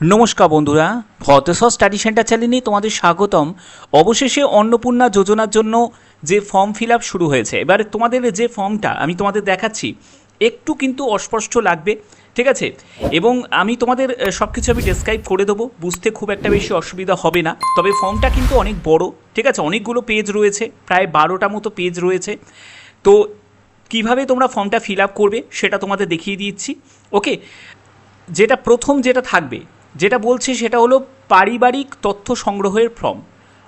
নমস্কার বন্ধুরা, ভতেশ্বর study centre চ্যানেলে তোমাদের স্বাগতম। অবশেষে অন্নপূর্ণা যোজনার জন্য যে ফর্ম ফিল আপ শুরু হয়েছে, এবার তোমাদের যে ফর্মটা আমি তোমাদের দেখাচ্ছি একটু কিন্তু অস্পষ্ট লাগবে, ঠিক আছে? এবং আমি তোমাদের সব কিছু আমি ডেসক্রাইব করে দেবো, বুঝতে খুব একটা বেশি অসুবিধা হবে না। তবে ফর্মটা কিন্তু অনেক বড়, ঠিক আছে? অনেকগুলো পেজ রয়েছে, প্রায় 12টা মতো পেজ রয়েছে। তো কিভাবে তোমরা ফর্মটা ফিল আপ করবে সেটা তোমাদের দেখিয়ে দিচ্ছি। ওকে, যেটা প্রথম যেটা থাকবে, যেটা বলছে সেটা হলো পারিবারিক তথ্য সংগ্রহের ফর্ম।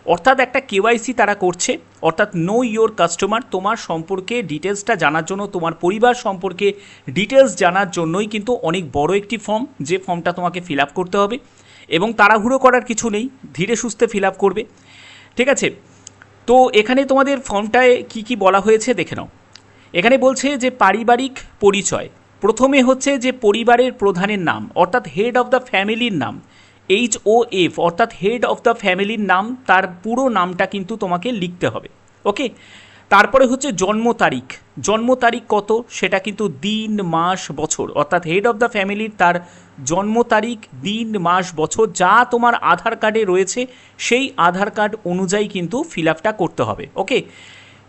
অর্থাৎ একটা কেওয়াইসি তারা করছে, অর্থাৎ নো ইয়োর কাস্টমার। তোমার সম্পর্কে ডিটেলসটা জানার জন্য, তোমার পরিবার সম্পর্কে ডিটেলস জানার জন্যই কিন্তু অনেক বড় একটি ফর্ম, যে ফর্মটা তোমাকে ফিল আপ করতে হবে। এবং তাড়াহুড়ো করার কিছু নেই, ধীরে সুস্থে ফিল আপ করবে, ঠিক আছে? তো এখানে তোমাদের ফর্মটায় কি কি বলা হয়েছে দেখে নাও। এখানে বলছে যে পারিবারিক পরিচয়, প্রথমে হচ্ছে যে পরিবারের প্রধানের নাম, অর্থাৎ হেড অফ দ্য ফ্যামিলির নাম, HOF, অর্থাৎ হেড অফ দ্য ফ্যামিলির নাম, তার পুরো নামটা কিন্তু তোমাকে লিখতে হবে। ওকে, তারপরে হচ্ছে জন্ম তারিখ, জন্ম তারিখ কত সেটা কিন্তু দিন মাস বছর, অর্থাৎ হেড অফ দ্য ফ্যামিলির তার জন্ম তারিখ, দিন মাস বছর যা তোমার আধার কার্ডে রয়েছে সেই আধার কার্ড অনুযায়ী কিন্তু ফিল আপটা করতে হবে। ওকে,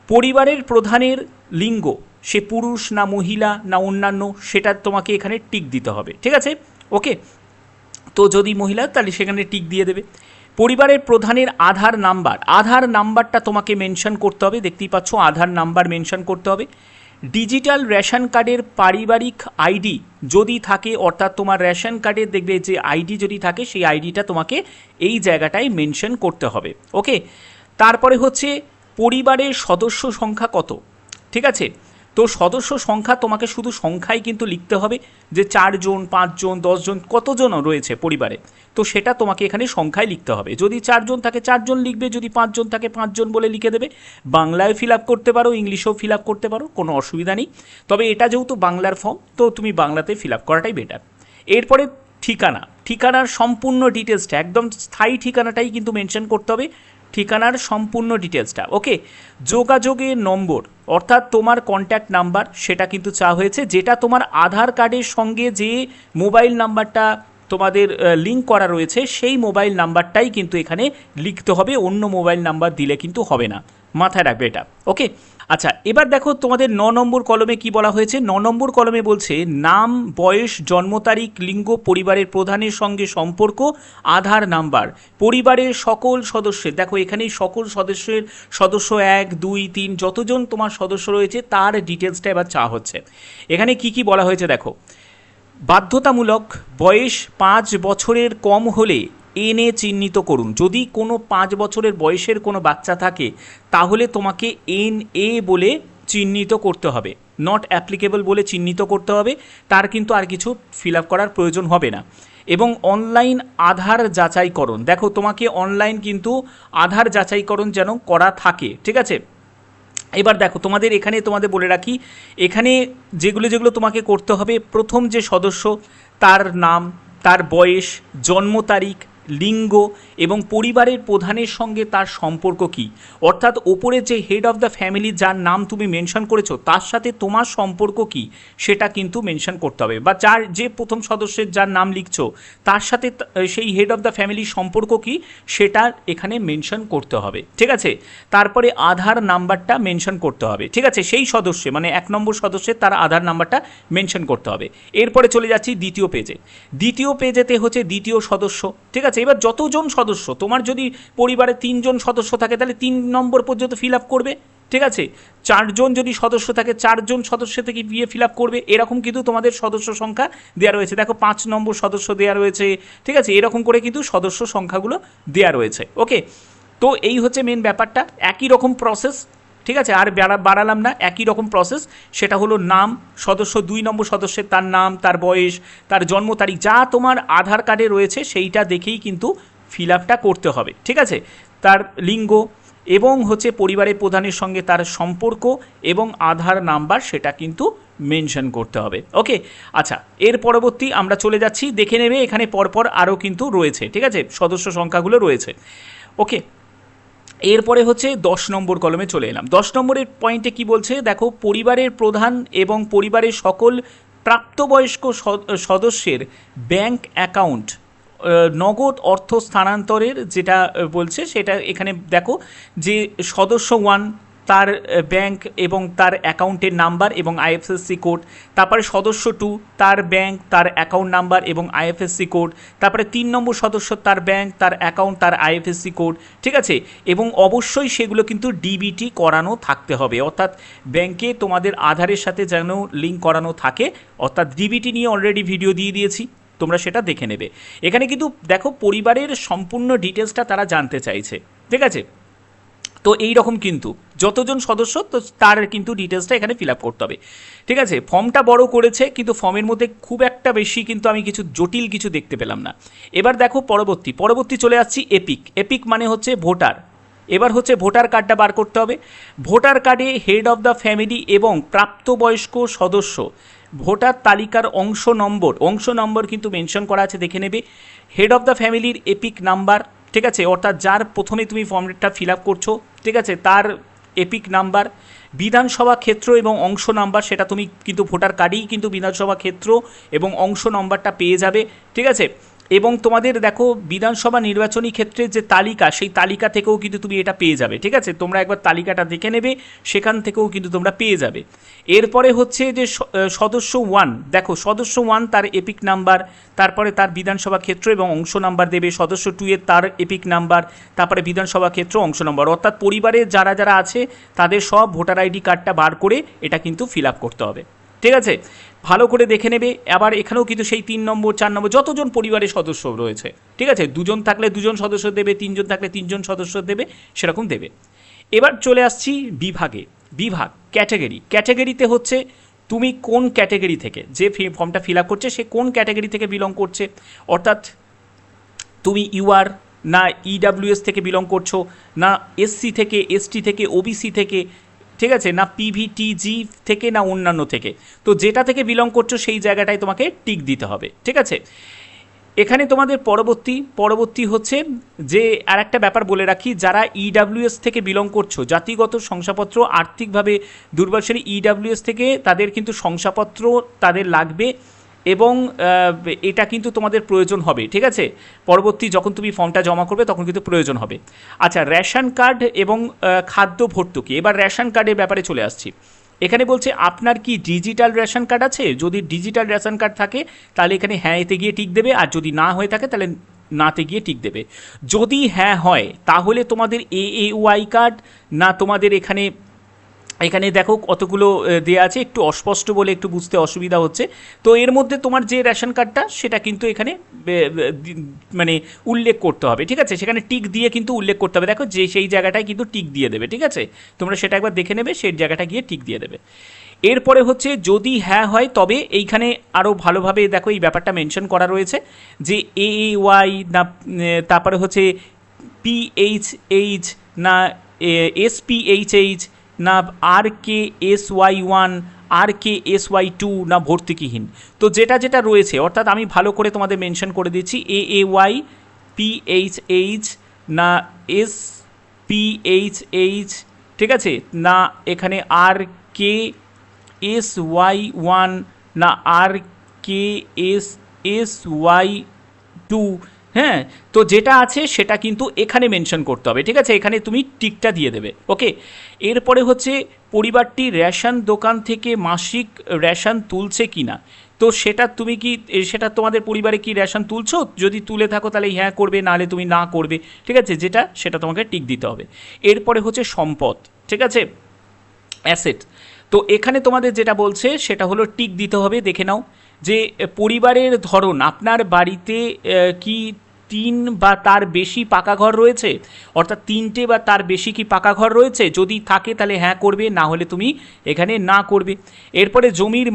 পরিবারের প্রধানের লিঙ্গ, সে পুরুষ না মহিলা না অন্যান্য, সেটা তোমাকে এখানে টিক দিতে হবে, ঠিক আছে? ওকে, তো যদি মহিলা তাহলে সেখানে টিক দিয়ে দেবে। পরিবারের প্রধানের আধার নাম্বার, আধার নাম্বারটা তোমাকে মেনশন করতে হবে, দেখতেই পাচ্ছ আধার নাম্বার মেনশন করতে হবে। ডিজিটাল রেশন কার্ডের পারিবারিক আইডি যদি থাকে, অর্থাৎ তোমার রেশন কার্ডের দেখবে যে আইডি যদি থাকে সেই আইডিটা তোমাকে এই জায়গাটায় মেনশন করতে হবে। ওকে, তারপরে হচ্ছে পরিবারের সদস্য সংখ্যা কত, ঠিক আছে? তো সদস্য সংখ্যা তোমাকে শুধু সংখ্যাই কিন্তু লিখতে হবে, যে 4 জন 5 জন 10 জন কতজন রয়েছে পরিবারে, তো সেটা তোমাকে এখানে সংখ্যায় লিখতে হবে। যদি 4 জন থাকে 4 জন লিখবে, যদি 5 জন থাকে 5 জন বলে লিখে দেবে। বাংলায় ফিল আপ করতে পারো, ইংলিশেও ফিল আপ করতে পারো, কোনো অসুবিধা নেই। তবে এটা যেহেতু বাংলার ফর্ম, তো তুমি বাংলাতে ফিল আপ করাটাই বেটার। এরপরে ঠিকানা, ঠিকানার সম্পূর্ণ ডিটেলসটা, একদম স্থায়ী ঠিকানাটাই কিন্তু মেনশন করতে হবে, ঠিকানার সম্পূর্ণ ডিটেলসটা। ওকে, যোগাযোগের নম্বর, অর্থাৎ তোমার কন্ট্যাক্ট নাম্বার, সেটা কিন্তু চাওয়া হয়েছে, যেটা তোমার আধার কার্ডের সঙ্গে যে মোবাইল নাম্বারটা তোমাদের লিঙ্ক করা রয়েছে সেই মোবাইল নাম্বারটাই কিন্তু এখানে লিখতে হবে, অন্য মোবাইল নাম্বার দিলে কিন্তু হবে না, মাথায় রাখবে এটা। ওকে, আচ্ছা, এবার দেখো তোমাদের 9 নম্বর কলমে কি বলা হয়েছে। 9 নম্বর কলমে বলছে নাম, বয়স, জন্ম তারিখ, লিঙ্গ, পরিবারের প্রধানের সঙ্গে সম্পর্ক, আধার নাম্বার, পরিবারের সকল সদস্যের, দেখো এখানেই সকল সদস্যের, সদস্য 1 2 3 যতজন তোমার সদস্য রয়েছে তার ডিটেলসটা এবার চাওয়া হচ্ছে। এখানে কি কি বলা হয়েছে দেখো। বাধ্যতামূলক বয়স 5 বছরের কম হলে এনে চিহ্নিত করুন। যদি কোনো 5 বছরের বয়সের কোনো বাচ্চা থাকে তাহলে তোমাকে NA বলে চিহ্নিত করতে হবে, নট অ্যাপ্লিকেবল বলে চিহ্নিত করতে হবে, তার কিন্তু আর কিছু ফিল আপ করার প্রয়োজন হবে না। এবং অনলাইন আধার যাচাইকরণ, দেখো তোমাকে অনলাইন কিন্তু আধার যাচাইকরণ যেন করা থাকে, ঠিক আছে? এবার দেখো তোমাদের এখানে তোমাদের বলে রাখি, এখানে যেগুলো যেগুলো তোমাকে করতে হবে, প্রথম যে সদস্য তার নাম, তার বয়স, জন্ম তারিখ, লিঙ্গ এবং পরিবারের প্রধানের সঙ্গে তার সম্পর্ক কী, অর্থাৎ ওপরে যে হেড অফ দ্য ফ্যামিলি যার নাম তুমি মেনশন করেছো তার সাথে তোমার সম্পর্ক কী সেটা কিন্তু মেনশন করতে হবে, বা যার যে প্রথম সদস্যের যার নাম লিখছো তার সাথে সেই হেড অফ দ্য ফ্যামিলির সম্পর্ক কী সেটা এখানে মেনশন করতে হবে, ঠিক আছে? তারপরে আধার নাম্বারটা মেনশন করতে হবে, ঠিক আছে? সেই সদস্য মানে 1 নম্বর সদস্যের তার আধার নাম্বারটা মেনশন করতে হবে। এরপরে চলে যাচ্ছি দ্বিতীয় পেজে। দ্বিতীয় পেজেতে হচ্ছে দ্বিতীয় সদস্য, ঠিক আছে? এবার যতজন সদস্য, তোমার যদি পরিবারে 3 জন সদস্য থাকে তাহলে 3 নম্বর পর্যন্ত ফিল আপ করবে, ঠিক আছে? 4 জন যদি সদস্য থাকে 4 জন সদস্য থেকে গিয়ে ফিল আপ করবে, এরকম কিন্তু তোমাদের সদস্য সংখ্যা দেওয়া রয়েছে। দেখো 5 নম্বর সদস্য দেওয়া রয়েছে, ঠিক আছে? এরকম করে কিন্তু সদস্য সংখ্যাগুলো দেওয়া রয়েছে। ওকে, তো এই হচ্ছে মেন ব্যাপারটা, একই রকম প্রসেস, ঠিক আছে? আর বাড়ালাম না, একই রকম প্রসেস। সেটা হলো নাম, সদস্য 2 নম্বর সদস্যের তার নাম, তার বয়স, তার জন্ম তারিখ যা তোমার আধার কার্ডে রয়েছে সেইটা দেখেই কিন্তু ফিল আপটা করতে হবে, ঠিক আছে? তার লিঙ্গ এবং হচ্ছে পরিবারের প্রধানের সঙ্গে তার সম্পর্ক এবং আধার নাম্বার সেটা কিন্তু মেনশন করতে হবে। ওকে, আচ্ছা, এর পরবর্তী আমরা চলে যাচ্ছি, দেখে নেবে এখানে পরপর আরও কিন্তু রয়েছে, ঠিক আছে? সদস্য সংখ্যাগুলো রয়েছে। ওকে, এরপরে হচ্ছে 10 নম্বর কলমে চলে এলাম। 10 নম্বরের পয়েন্টে কি বলছে দেখো, পরিবারের প্রধান এবং পরিবারের সকল প্রাপ্তবয়স্ক সদস্যের ব্যাংক অ্যাকাউন্ট, নগদ অর্থ স্থানান্তরের যেটা বলছে সেটা এখানে দেখো যে সদস্য 1 তার ব্যাংক এবং তার অ্যাকাউন্টের নাম্বার এবং আইএফএসসি কোড, তারপরে সদস্য 2 তার ব্যাংক তার অ্যাকাউন্ট নাম্বার এবং আইএফএসসি কোড, তারপরে 3 নম্বর সদস্য তার ব্যাংক তার অ্যাকাউন্ট তার আইএফএসসি কোড, ঠিক আছে। এবং অবশ্যই সেগুলো কিন্তু ডিবিটি করানো থাকতে হবে, অর্থাৎ ব্যাংকে তোমাদের আধারের সাথে যেন লিঙ্ক করানো থাকে, অর্থাৎ ডিবিটি নিয়ে অলরেডি ভিডিও দিয়ে দিয়েছি, তোমরা সেটা দেখে নেবে। এখানে কিন্তু দেখো পরিবারের সম্পূর্ণ ডিটেলসটা তারা জানতে চাইছে, ঠিক আছে। তো এই রকম কিন্তু যতজন সদস্য তো তার কিন্তু ডিটেলসটা এখানে ফিল আপ করতে হবে, ঠিক আছে। ফর্মটা বড় করেছে কিন্তু ফর্মের মধ্যে খুব একটা বেশি কিন্তু আমি কিছু জটিল কিছু দেখতে পেলাম না। এবার দেখো পরবর্তী চলে আসছি এপিক মানে হচ্ছে ভোটার। এবার হচ্ছে ভোটার কার্ডটা বার করতে হবে। ভোটার কার্ডে হেড অফ দ্য ফ্যামিলি এবং প্রাপ্তবয়স্ক সদস্য ভোটার তালিকার অংশ নম্বর কিন্তু মেনশন করা আছে, দেখে নেবে। হেড অফ দ্য ফ্যামিলির এপিক নাম্বার, ঠিক আছে, অর্থাৎ যার প্রথমে তুমি ফর্মটা ফিল আপ করছো, ঠিক আছে, তার এপিক নাম্বার। বিধানসভা ক্ষেত্র এবং অংশ নাম্বার, সেটা তুমি কিন্তু ভোটার কার্ডেই কিন্তু বিধানসভা ক্ষেত্র এবং অংশ নম্বরটা পেয়ে যাবে, ঠিক আছে। এবং তোমাদের দেখো বিধানসভা নির্বাচনী ক্ষেত্রের যে তালিকা, সেই তালিকা থেকেও কিন্তু তুমি এটা পেয়ে যাবে, ঠিক আছে। তোমরা একবার তালিকাটা দেখে নেবে, সেখান থেকেও কিন্তু তোমরা পেয়ে যাবে। এরপরে হচ্ছে যে সদস্য 1, দেখো সদস্য 1 তার এপিক নাম্বার, তারপরে তার বিধানসভা ক্ষেত্র এবং অংশ নাম্বার দেবে। সদস্য 2 এর তার এপিক নাম্বার, তারপরে বিধানসভা ক্ষেত্র অংশ নম্বর, অর্থাৎ পরিবারের যারা যারা আছে তাদের সব ভোটার আইডি কার্ডটা বার করে এটা কিন্তু ফিল আপ করতে হবে, ঠিক আছে। ভালো করে দেখে নেবে। আবার এখানেও কিন্তু সেই 3 নম্বর 4 নম্বর যতজন পরিবারের সদস্য রয়েছে, ঠিক আছে, 2জন থাকলে 2জন সদস্য দেবে, 3জন থাকলে 3জন সদস্য দেবে, সেরকম দেবে। এবার চলে আসছি বিভাগ ক্যাটাগরিতে হচ্ছে তুমি কোন ক্যাটাগরি থেকে, যে ফর্মটা ফিল আপ করছে সে কোন ক্যাটাগরি থেকে বিলং করছে, অর্থাৎ তুমি ইউআর না ইডাব্লিউএস থেকে বিলং করছো, না এসসি থেকে, এসটি থেকে, ওবিসি থেকে, ঠিক আছে, না পিভিটিজি থেকে, না অন্যান্য থেকে। তো যেটা থেকে বিলং করছো সেই জায়গাটায় তোমাকে টিক দিতে হবে, ঠিক আছে। এখানে তোমাদের পরবর্তী হচ্ছে যে আর একটা ব্যাপার বলে রাখি, যারা ইডাব্লিউএস থেকে বিলং করছো, জাতিগত শংসাপত্র, আর্থিকভাবে দুর্বল শ্রেণী, ইডাব্লিউএস থেকে তাদের কিন্তু শংসাপত্র তাদের লাগবে এবং এটা কিন্তু তোমাদের প্রয়োজন হবে, ঠিক আছে। পরবর্তী যখন তুমি ফর্মটা জমা করবে তখন কিন্তু প্রয়োজন হবে। আচ্ছা, রেশন কার্ড এবং খাদ্য ভর্তুকি। এবার রেশন কার্ডের ব্যাপারে চলে আসছি। এখানে বলছে আপনার কি ডিজিটাল রেশন কার্ড আছে? যদি ডিজিটাল রেশন কার্ড থাকে তাহলে এখানে হ্যাঁ এতে গিয়ে টিক দেবে, আর যদি না হয়ে থাকে তাহলে নাতে গিয়ে টিক দেবে। যদি হ্যাঁ হয় তাহলে তোমাদের এএওয়াই কার্ড, না তোমাদের এখানে দেখো কতগুলো দেওয়া আছে, একটু অস্পষ্ট বলে একটু বুঝতে অসুবিধা হচ্ছে। তো এর মধ্যে তোমার যে রেশন কার্ডটা সেটা কিন্তু এখানে মানে উল্লেখ করতে হবে, ঠিক আছে। সেখানে টিক দিয়ে কিন্তু উল্লেখ করতে হবে, দেখো যে সেই জায়গাটায় কিন্তু টিক দিয়ে দেবে, ঠিক আছে। তোমরা সেটা একবার দেখে নেবে, সেই জায়গাটা গিয়ে টিক দিয়ে দেবে। এরপরে হচ্ছে যদি হ্যাঁ হয় তবে এইখানে আরও ভালোভাবে দেখো এই ব্যাপারটা মেনশন করা রয়েছে যে এএওয়াই না, তারপরে হচ্ছে পিএইচএইচ না এসপিএইচএইচ না RKSY1 RKSY2 না ভর্তুকিহীন। তো যেটা রয়েছে, অর্থাৎ আমি ভালো করে তোমাদের মেনশন করে দিচ্ছি, AAY PHH না SPHH, ঠিক আছে, না এখানে RKSY1 না RKSY2, হ্যাঁ। তো যেটা আছে সেটা কিন্তু এখানে মেনশন করতে হবে, ঠিক আছে। এখানে তুমি টিকটা দিয়ে দেবে, ওকে। এরপরে হচ্ছে পরিবারটি রেশন দোকান থেকে মাসিক রেশন তুলছে কি না। তো সেটা তুমি কি, সেটা তোমাদের পরিবারে কি রেশন তুলছো? যদি তুলে থাকো তাহলে হ্যাঁ করবে, নাহলে তুমি না করবে, ঠিক আছে। সেটা তোমাকে টিক দিতে হবে। এরপরে হচ্ছে সম্পদ, ঠিক আছে, অ্যাসেট। তো এখানে তোমাদের যেটা বলছে সেটা হলো টিক দিতে হবে। দেখে নাও যে পরিবারের ধরন, আপনার বাড়িতে কি 3 বা তার বেশি পাকা ঘর রয়েছে, অর্থাৎ 3টে বা তার বেশি কি পাকা ঘর রয়েছে। যদি থাকে তাহলে হ্যাঁ করবে, না হলে তুমি এখানে না করবে। এরপরে জমির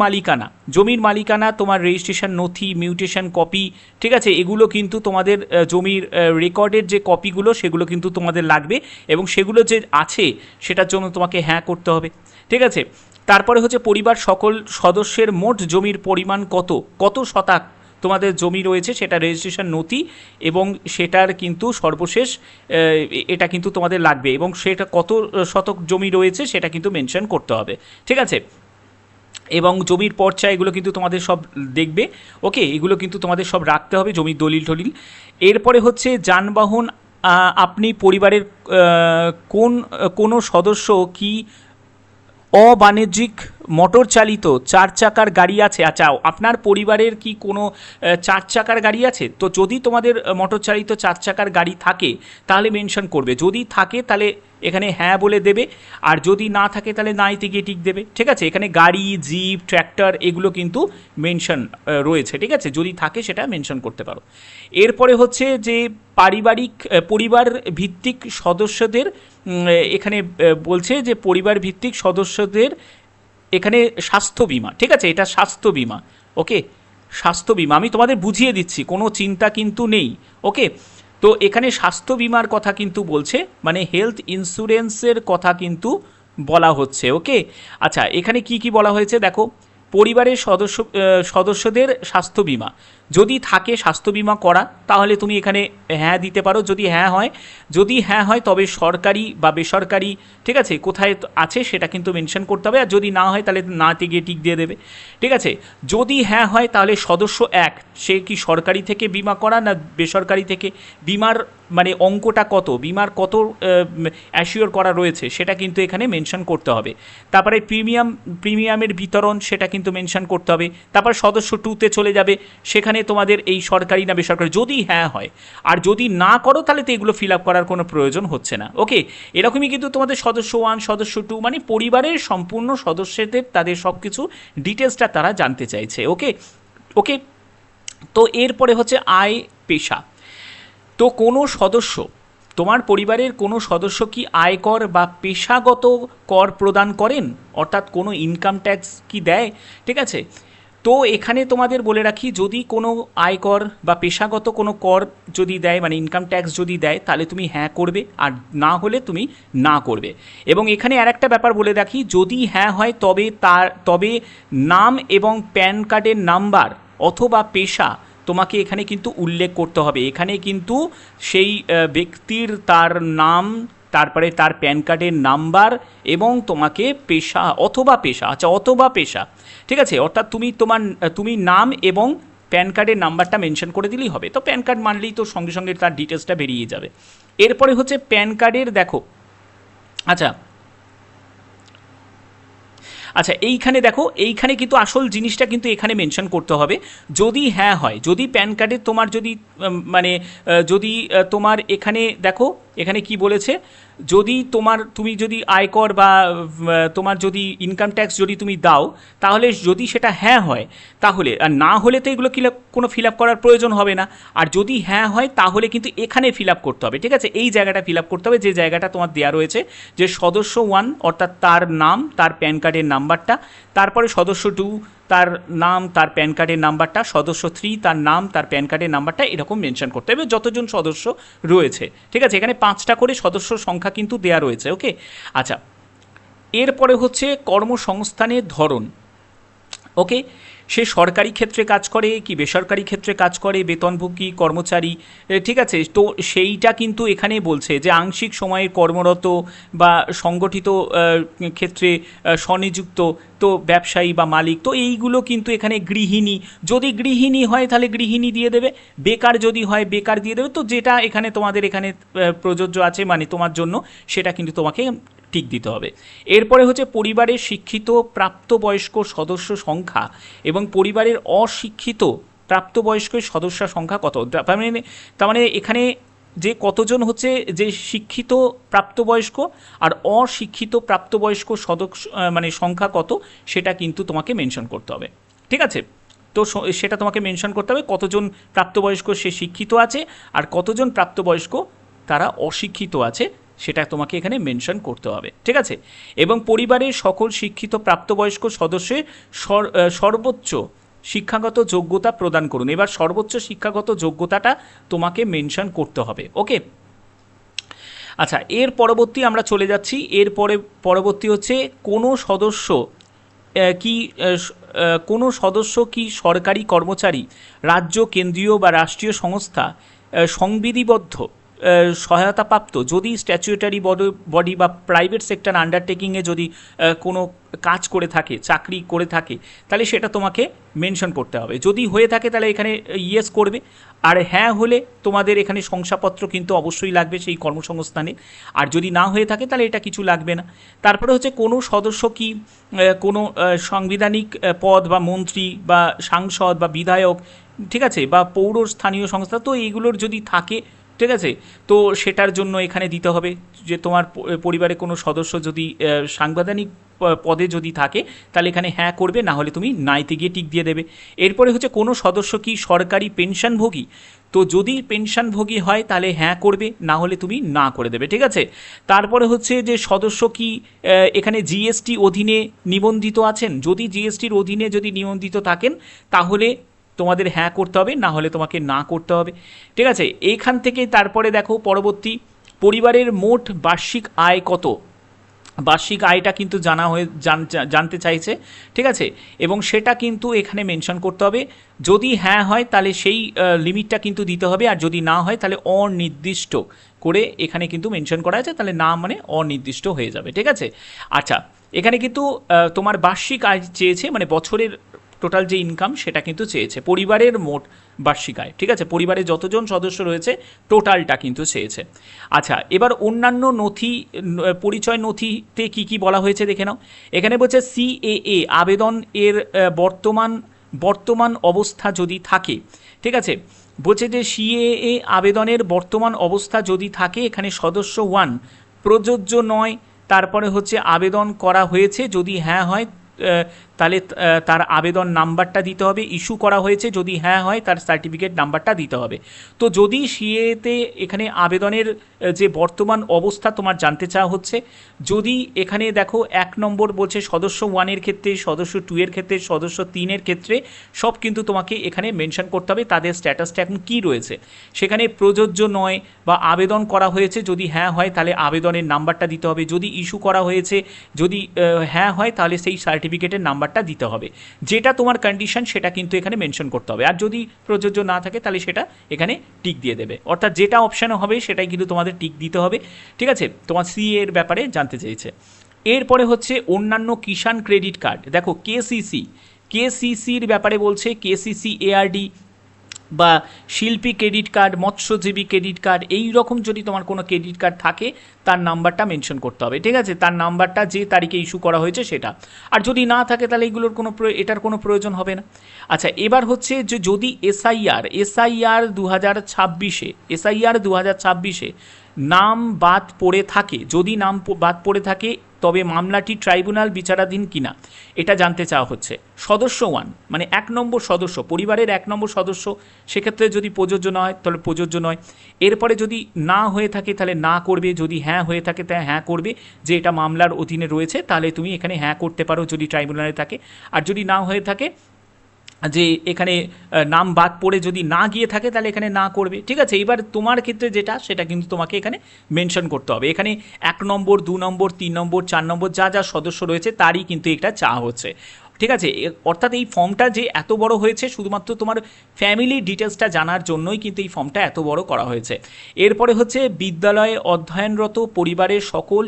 মালিকানা, তোমার রেজিস্ট্রেশন নথি, মিউটেশন কপি, ঠিক আছে, এগুলো কিন্তু তোমাদের জমির রেকর্ডের যে কপিগুলো সেগুলো কিন্তু তোমাদের লাগবে, এবং সেগুলো যে আছে সেটার জন্য তোমাকে হ্যাঁ করতে হবে, ঠিক আছে। তারপরে হচ্ছে পরিবার সকল সদস্যের মোট জমির পরিমাণ কত শতাংশ তোমাদের জমি রয়েছে, সেটা রেজিস্ট্রেশন নথি এবং সেটার কিন্তু সর্বশেষ এটা কিন্তু তোমাদের লাগবে, এবং সেটা কত শতক জমি রয়েছে সেটা কিন্তু মেনশন করতে হবে, ঠিক আছে। এবং জমির পর্চা এগুলো কিন্তু তোমাদের সব দেখবে। ওকে, এগুলো কিন্তু তোমাদের সব রাখতে হবে, জমির দলিল টলিল। এরপরে হচ্ছে যানবাহন, আপনি পরিবারের কোনো সদস্য কি অবাণিজ্যিক মোটর চালিত 4 চাকার গাড়ি আছে? আচ্ছা, আপনার পরিবারের কি কোনো 4 চাকার গাড়ি আছে? তো যদি তোমাদের মোটর চালিত 4 চাকার গাড়ি থাকে তাহলে মেনশন করবে, যদি থাকে তাহলে এখানে হ্যাঁ বলে দেবে, আর যদি না থাকে তাহলে নাইতে গিয়ে টিক দেবে। ঠিক আছে, এখানে গাড়ি, জিপ, ট্র্যাক্টর এগুলো কিন্তু মেনশন রয়েছে। ঠিক আছে, যদি থাকে সেটা মেনশন করতে পারো। এরপরে হচ্ছে যে পারিবারিক পরিবার ভিত্তিক সদস্যদের, এখানে বলছে যে পরিবার ভিত্তিক সদস্যদের এখানে স্বাস্থ্য বিমা। ঠিক আছে, এটা স্বাস্থ্য বিমা। ওকে, স্বাস্থ্য বিমা আমি তোমাদের বুঝিয়ে দিচ্ছি, কোনো চিন্তা কিন্তু নেই। ওকে, তো এখানে স্বাস্থ্য বিমার কথা কিন্তু বলছে, মানে হেলথ ইন্স্যুরেন্সের কথা কিন্তু বলা হচ্ছে। ওকে, আচ্ছা, এখানে কি কি বলা হয়েছে দেখো। পরিবারের সদস্যদের স্বাস্থ্য বিমা যদি থাকে, স্বাস্থ্য বিমা করা, তাহলে তুমি এখানে হ্যাঁ দিতে পারো। যদি হ্যাঁ হয় তবে সরকারি বা বেসরকারি, ঠিক আছে, কোথায় আছে সেটা কিন্তু মেনশন করতে হবে। আর যদি না হয় তাহলে নাতে গিয়ে টিক দিয়ে দেবে। ঠিক আছে, যদি হ্যাঁ হয় তাহলে সদস্য 1 সে কি সরকারি থেকে বিমা করা না বেসরকারি থেকে, বিমার মানে অঙ্কটা কত, বিমার কত অ্যাসিওর করা রয়েছে সেটা কিন্তু এখানে মেনশন করতে হবে। তারপরে প্রিমিয়ামের বিতরণ সেটা কিন্তু মেনশন করতে হবে। তারপর সদস্য 2তে চলে যাবে, সেখানে তোমাদের এই সরকারি না বেসরকারি, যদি হ্যাঁ হয়। আর যদি না করো তাহলে তো এগুলো ফিল আপ করার কোনো প্রয়োজন হচ্ছে না। ওকে, এরকমই কিন্তু তোমাদের সদস্য 1, সদস্য 2 মানে পরিবারের সম্পূর্ণ সদস্যদের তাদের সব কিছু ডিটেলসটা তারা জানতে চাইছে। ওকে ওকে, তো এরপরে হচ্ছে আয় পেশা। তো কোনো সদস্য, তোমার পরিবারের কোনো সদস্য কি আয়কর বা পেশাগত কর প্রদান করেন, অর্থাৎ কোনো ইনকাম ট্যাক্স কি দেয়? ঠিক আছে, তো এখানে তোমাদের বলে রাখি, যদি কোনো আয়কর বা পেশাগত কোনো কর যদি দেয়, মানে ইনকাম ট্যাক্স যদি দেয়, তাহলে তুমি হ্যাঁ করবে, আর না হলে তুমি না করবে। এবং এখানে আর একটা ব্যাপার বলে রাখি, যদি হ্যাঁ হয় তবে নাম এবং প্যান কার্ডের নাম্বার অথবা পেশা তোমাকে এখানে কিন্তু উল্লেখ করতে হবে। এখানে কিন্তু সেই ব্যক্তির তার নাম, তারপরে তার প্যান কার্ডের নাম্বার এবং তোমাকে পেশা, আচ্ছা অথবা পেশা, ঠিক আছে, অর্থাৎ তুমি নাম এবং প্যান কার্ডের নাম্বারটা মেনশন করে দিলেই হবে। তো প্যান কার্ড মানলেই তো সঙ্গে সঙ্গে তার ডিটেলসটা বেরিয়ে যাবে। এরপরে হচ্ছে প্যান কার্ডের দেখো, আচ্ছা আচ্ছা এইখানে দেখো, এইখানে কিন্তু আসল জিনিসটা কিন্তু এখানে মেনশন করতে হবে। যদি হ্যাঁ হয়, যদি প্যান কার্ডে তোমার যদি যদি তোমার এখানে দেখো, এখানে কি বলেছে, যদি তুমি যদি আয়কর বা তোমার যদি ইনকাম ট্যাক্স যদি তুমি দাও, তাহলে যদি সেটা হ্যাঁ হয় তাহলে, আর না হলে তো এগুলো কোনো ফিল আপ করার প্রয়োজন হবে না। আর যদি হ্যাঁ হয় তাহলে কিন্তু এখানে ফিল আপ করতে হবে। ঠিক আছে, এই জায়গাটা ফিল আপ করতে হবে, যে জায়গাটা তোমার দেওয়া রয়েছে, যে সদস্য 1 অর্থাৎ তার নাম, তার প্যান কার্ডের নাম্বারটা, তারপরে সদস্য 2 তার নাম, তার প্যান কার্ডের নাম্বারটা, সদস্য 3 তার নাম, তার প্যান কার্ডের নাম্বারটা, এরকম মেনশন করতে হবে যতজন সদস্য রয়েছে। ঠিক আছে, এখানে 5টা করে সদস্য সংখ্যা কিন্তু দেয়া রয়েছে। ওকে, আচ্ছা, এরপরে হচ্ছে কর্মসংস্থানের ধরন। ওকে, সে সরকারি ক্ষেত্রে কাজ করে কি বেসরকারি ক্ষেত্রে কাজ করে, বেতনভোগী কর্মচারী, ঠিক আছে, তো সেইটা কিন্তু এখানে বলছে যে আংশিক সময়ে কর্মরত বা সংগঠিত ক্ষেত্রে স্বনিযুক্ত, তো ব্যবসায়ী বা মালিক, তো এইগুলো কিন্তু এখানে গৃহিণী, যদি গৃহিণী হয় তাহলে গৃহিণী দিয়ে দেবে, বেকার যদি হয় বেকার দিয়ে দেবে। তো যেটা এখানে তোমাদের এখানে প্রযোজ্য আছে মানে তোমার জন্য, সেটা কিন্তু তোমাকে টিক দিতে হবে। এরপরে হচ্ছে পরিবারের শিক্ষিত প্রাপ্তবয়স্ক সদস্য সংখ্যা এবং পরিবারের অশিক্ষিত প্রাপ্তবয়স্ক সদস্য সংখ্যা কত। তার মানে এখানে যে কতজন হচ্ছে যে শিক্ষিত প্রাপ্তবয়স্ক আর অশিক্ষিত প্রাপ্তবয়স্ক সদস্য মানে সংখ্যা কত, সেটা কিন্তু তোমাকে মেনশন করতে হবে। ঠিক আছে, তো সেটা তোমাকে মেনশন করতে হবে, কতজন প্রাপ্তবয়স্ক সে শিক্ষিত আছে আর কতজন প্রাপ্তবয়স্ক তারা অশিক্ষিত আছে, সেটা তোমাকে এখানে মেনশন করতে হবে। ঠিক আছে, এবং পরিবারের সকল শিক্ষিত প্রাপ্তবয়স্ক সদস্যের সর্বোচ্চ শিক্ষাগত যোগ্যতা প্রদান করুন। এবার সর্বোচ্চ শিক্ষাগত যোগ্যতাটা তোমাকে মেনশন করতে হবে। ওকে, আচ্ছা, এর পরবর্তী আমরা চলে যাচ্ছি। পরবর্তী হচ্ছে কোনো সদস্য কি সরকারি কর্মচারী, রাজ্য, কেন্দ্রীয় বা রাষ্ট্রীয় সংস্থা, সংবিধিবদ্ধ সহায়তাপ্রাপ্ত যদি স্ট্যাচুয়েটারি বডি বা প্রাইভেট সেক্টর আন্ডারটেকিংয়ে যদি কোনো কাজ করে থাকে, চাকরি করে থাকে, তাহলে সেটা তোমাকে মেনশন করতে হবে। যদি হয়ে থাকে তাহলে এখানে ইয়েস করবে, আর হ্যাঁ হলে তোমাদের এখানে শংসাপত্র কিন্তু অবশ্যই লাগবে সেই কর্মসংস্থানে, আর যদি না হয়ে থাকে তাহলে এটা কিছু লাগবে না। তারপরে হচ্ছে কোনো সদস্য কি কোনো সাংবিধানিক পদ বা মন্ত্রী বা সাংসদ বা বিধায়ক, ঠিক আছে, বা পৌর স্থানীয় সংস্থা, তো এইগুলোর যদি থাকে, ঠিক আছে, তো সেটার জন্য এখানে দিতে হবে যে তোমার পরিবারে কোনো সদস্য যদি সাংবিধানিক পদে যদি থাকে তাহলে এখানে হ্যাঁ করবে, না হলে তুমি নাইতে গিয়ে টিক দিয়ে দেবে। এরপরে হচ্ছে কোনো সদস্য কি সরকারি পেনশনভোগী, তো যদি পেনশনভোগী হয় তাহলে হ্যাঁ করবে, না হলে তুমি না করে দেবে, ঠিক আছে। তারপরে হচ্ছে যে সদস্য কি এখানে জিএসটি অধীনে নিবন্ধিত আছেন, যদি জিএসটির অধীনে যদি নিবন্ধিত থাকেন তাহলে তোমাদের হ্যাঁ করতে হবে, না হলে তোমাকে না করতে হবে, ঠিক আছে। এইখান থেকে তারপরে দেখো পরবর্তী, পরিবারের মোট বার্ষিক আয় কত, বার্ষিক আয়টা কিন্তু জানতে চাইছে, ঠিক আছে, এবং সেটা কিন্তু এখানে মেনশন করতে হবে। যদি হ্যাঁ হয় তাহলে সেই লিমিটটা কিন্তু দিতে হবে, আর যদি না হয় তাহলে অনির্দিষ্ট করে এখানে কিন্তু মেনশন করা আছে, তাহলে না মানে অনির্দিষ্ট হয়ে যাবে, ঠিক আছে। আচ্ছা, এখানে কিন্তু তোমার বার্ষিক আয় চেয়েছে, মানে বছরের টোটাল যে ইনকাম সেটা কিন্তু চেয়েছে, পরিবারের মোট বার্ষিক আয়, ঠিক আছে, পরিবারে যতজন সদস্য রয়েছে টোটালটা কিন্তু চেয়েছে। আচ্ছা, এবার অন্যান্য নথি, পরিচয় নথিতে কি কি বলা হয়েছে দেখে নাও। এখানে বলছে সিএএ আবেদন এর বর্তমান অবস্থা যদি থাকে, ঠিক আছে, বলছে যে সিএএ আবেদনের বর্তমান অবস্থা যদি থাকে, এখানে সদস্য 1 প্রযোজ্য নয়, তারপরে হচ্ছে আবেদন করা হয়েছে যদি হ্যাঁ হয় তাহলে তার আবেদন নাম্বারটা দিতে হবে, ইস্যু করা হয়েছে যদি হ্যাঁ হয় তার সার্টিফিকেট নাম্বারটা দিতে হবে। তো যদি সিএতে এখানে আবেদনের যে বর্তমান অবস্থা তোমার জানতে চাওয়া হচ্ছে, যদি এখানে দেখো 1 নম্বর বলছে সদস্য 1-এর ক্ষেত্রে, সদস্য 2-এর ক্ষেত্রে, সদস্য 3-এর ক্ষেত্রে সব কিন্তু তোমাকে এখানে মেনশন করতে হবে তাদের স্ট্যাটাসটা এখন কী রয়েছে। সেখানে প্রযোজ্য নয় বা আবেদন করা হয়েছে যদি হ্যাঁ হয় তাহলে আবেদনের নাম্বারটা দিতে হবে, যদি ইস্যু করা হয়েছে যদি হ্যাঁ হয় তাহলে সেই সার্টিফিকেটের নাম্বারটা দিতে হবে, যেটা তোমার কন্ডিশন সেটা কিন্তু এখানে মেনশন করতে হবে। আর যদি প্রযোজ্য না থাকে তাহলে সেটা এখানে টিক দিয়ে দেবে, অর্থাৎ যেটা অপশানে হবে সেটাই কিন্তু তোমাদের টিক দিতে হবে, ঠিক আছে। তোমার সি এর ব্যাপারে জানতে চেয়েছে। এরপরে হচ্ছে অন্যান্য কিষাণ ক্রেডিট কার্ড, দেখো কেসিসির ব্যাপারে বলছে, কেসিসি এআরডি বা শিল্পী ক্রেডিট কার্ড, মৎস্যজীবী ক্রেডিট কার্ড, এই রকম যদি তোমার কোনো ক্রেডিট কার্ড থাকে তার নাম্বারটা মেনশন করতে হবে, ঠিক আছে, তার নাম্বারটা যে তারিখে ইস্যু করা হয়েছে সেটা। আর যদি না থাকে তাহলে এইগুলোর এটার কোনো প্রয়োজন হবে না। আচ্ছা, এবার হচ্ছে যে যদি এসআইআর 2026-এ নাম বাদ পড়ে থাকে, যদি নাম বাদ পড়ে থাকে তবে মামলাটি ট্রাইব্যুনাল বিচারাধীন কিনা এটা জানতে চাওয়া হচ্ছে। সদস্য 1 মানে 1 নম্বর সদস্য, পরিবারের 1 নম্বর সদস্য, সেক্ষেত্রে যদি প্রযোজ্য না হয় তাহলে প্রযোজ্য নয়। এরপরে যদি না হয়ে থাকে তাহলে না করবে, যদি হ্যাঁ হয়ে থাকে তাহলে হ্যাঁ করবে, যে এটা মামলার অধীনে রয়েছে তাহলে তুমি এখানে হ্যাঁ করতে পারো যদি ট্রাইব্যুনালে থাকে। আর যদি না হয়ে থাকে, যে এখানে নাম বাদ পড়ে যদি না গিয়ে থাকে তাহলে এখানে না করবে, ঠিক আছে। এবার তোমার ক্ষেত্রে যেটা সেটা কিন্তু তোমাকে এখানে মেনশন করতে হবে। এখানে 1 নম্বর, 2 নম্বর, 3 নম্বর, 4 নম্বর যা যা সদস্য রয়েছে তারই কিন্তু এটা চাওয়া হচ্ছে, ঠিক আছে। অর্থাৎ এই ফর্মটা যে এত বড় হয়েছে শুধুমাত্র তোমার ফ্যামিলি ডিটেলসটা জানার জন্যই কিন্তু এই ফর্মটা এত বড় করা হয়েছে। এরপরে হচ্ছে বিদ্যালয়ে অধ্যয়নরত পরিবারের সকল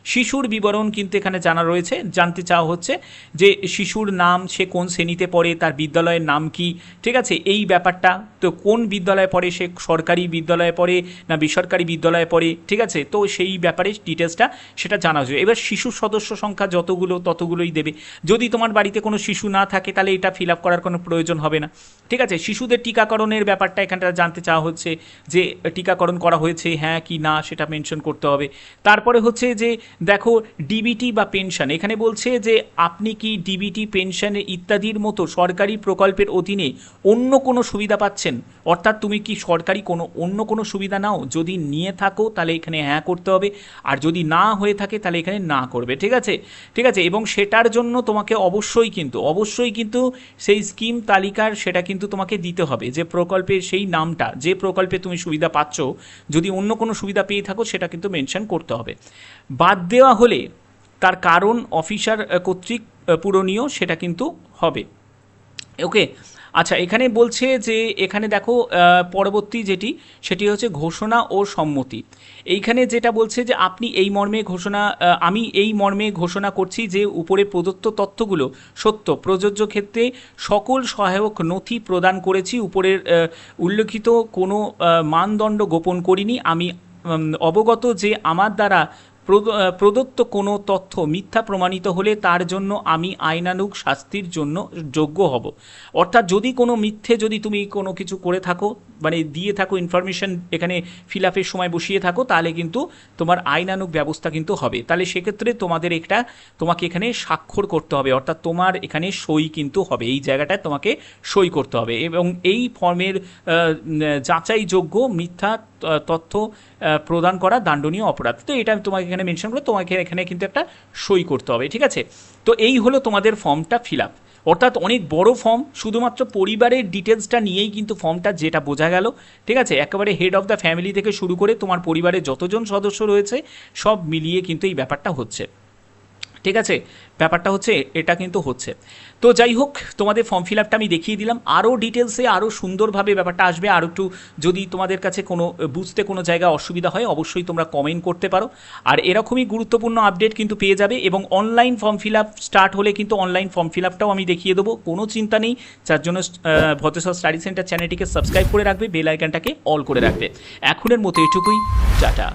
শিশুর বিবরণ কিন্তু এখানে জানা রয়েছে, জানতে চাওয়া হচ্ছে যে শিশুর নাম, সে কোন শ্রেণীতে পড়ে, তার বিদ্যালয়ের নাম কি, ঠিক আছে, এই ব্যাপারটা, তো কোন বিদ্যালয়ে পড়ে, সে সরকারি বিদ্যালয়ে পড়ে না বেসরকারি বিদ্যালয়ে পড়ে, ঠিক আছে, তো সেই ব্যাপারে ডিটেলসটা সেটা জানা হচ্ছে। এবার শিশুর সদস্য সংখ্যা যতগুলো ততগুলোই দেবে, যদি তোমার বাড়িতে কোনো শিশু না থাকে তাহলে এটা ফিল আপ করার কোনো প্রয়োজন হবে না, ঠিক আছে। শিশুদের টিকাকরণের ব্যাপারটা এখানটা জানতে চাওয়া হচ্ছে, যে টিকাকরণ করা হয়েছে হ্যাঁ কি না সেটা মেনশন করতে হবে। তারপরে হচ্ছে যে দেখো ডিবিটি বা পেনশন, এখানে বলছে যে আপনি কি ডিবিটি, পেনশন ইত্যাদির মতো সরকারি প্রকল্পের অধীনে অন্য কোনো সুবিধা পাচ্ছেন, অর্থাৎ তুমি কি সরকারি অন্য কোনো সুবিধা নাও, যদি নিয়ে থাকো তাহলে এখানে হ্যাঁ করতে হবে, আর যদি না হয়ে থাকে তাহলে এখানে না করবে, ঠিক আছে, ঠিক আছে। এবং সেটার জন্য তোমাকে অবশ্যই কিন্তু সেই স্কিম তালিকার সেটা কিন্তু তোমাকে দিতে হবে, যে প্রকল্পের সেই নামটা, যে প্রকল্পে তুমি সুবিধা পাচ্ছ, যদি অন্য কোনো সুবিধা পেয়ে থাকো সেটা কিন্তু মেনশন করতে হবে। বাদ দেওয়া হলে তার কারণ অফিসার কর্তৃক পূরণীয় সেটা কিন্তু হবে, ওকে। আচ্ছা, এখানে বলছে যে এখানে দেখো পরবর্তী যেটি সেটি হচ্ছে ঘোষণা ও সম্মতি। এইখানে যেটা বলছে যে আপনি এই মর্মে ঘোষণা আমি এই মর্মে ঘোষণা করছি যে উপরে প্রদত্ত তথ্যগুলো সত্য, প্রযোজ্য ক্ষেত্রে সকল সহায়ক নথি প্রদান করেছি, উপরের উল্লেখিত কোনো মানদণ্ড গোপন করিনি। আমি অবগত যে আমার দ্বারা প্রদত্ত কোনো তথ্য মিথ্যা প্রমাণিত হলে তার জন্য আমি আইনানুগ শাস্তির জন্য যোগ্য হব। অর্থাৎ যদি কোনো মিথ্যে যদি তুমি কোনো কিছু করে থাকো, মানে দিয়ে থাকো ইনফরমেশন এখানে ফিল আপের সময় বসিয়ে থাকো, তাহলে কিন্তু তোমার আইনানুগ ব্যবস্থা কিন্তু হবে। তাহলে সেক্ষেত্রে তোমাকে এখানে স্বাক্ষর করতে হবে, অর্থাৎ তোমার এখানে সই কিন্তু হবে, এই জায়গাটায় তোমাকে সই করতে হবে। এবং এই ফর্মের যাচাইযোগ্য মিথ্যা তথ্য প্রদান করা দণ্ডনীয় অপরাধ। তো এটা আমি তোমাকে এখানে মেনশন করে তোমাকে এখানে কিন্তু একটা সই করতে হবে, ঠিক আছে? তো এই হলো তোমাদের ফর্মটা ফিল আপ। অর্থাৎ অনেক বড় ফর্ম, শুধুমাত্র পরিবারের ডিটেলসটা নিয়েই কিন্তু ফর্মটা যেটা বোঝা গেল, ঠিক আছে? একেবারে হেড অফ দ্য ফ্যামিলি থেকে শুরু করে তোমার পরিবারের যতজন সদস্য রয়েছে সব মিলিয়ে কিন্তু এই ব্যাপারটা হচ্ছে, ঠিক আছে? ব্যাপারটা হচ্ছে এটা কিন্তু হচ্ছে। তো যাই হোক, তোমাদের ফর্ম ফিল আপটা আমি দেখিয়ে দিলাম। আরও ডিটেলসে আরও সুন্দরভাবে ব্যাপারটা আসবে। আর একটু যদি তোমাদের কাছে কোনো বুঝতে কোনো জায়গায় অসুবিধা হয় অবশ্যই তোমরা কমেন্ট করতে পারো। আর এরকমই গুরুত্বপূর্ণ আপডেট কিন্তু পেয়ে যাবে। এবং online form fill up start হলে কিন্তু অনলাইন ফর্ম ফিল আপটাও আমি দেখিয়ে দেবো, কোনো চিন্তা নেই। যার জন্য ভদ্রেশ্বর স্টাডি সেন্টার চ্যানেলটিকে সাবস্ক্রাইব করে রাখবে, বেল আইকনটাকে অল করে রাখবে। এখনের মতো এটুকুই, টাটা।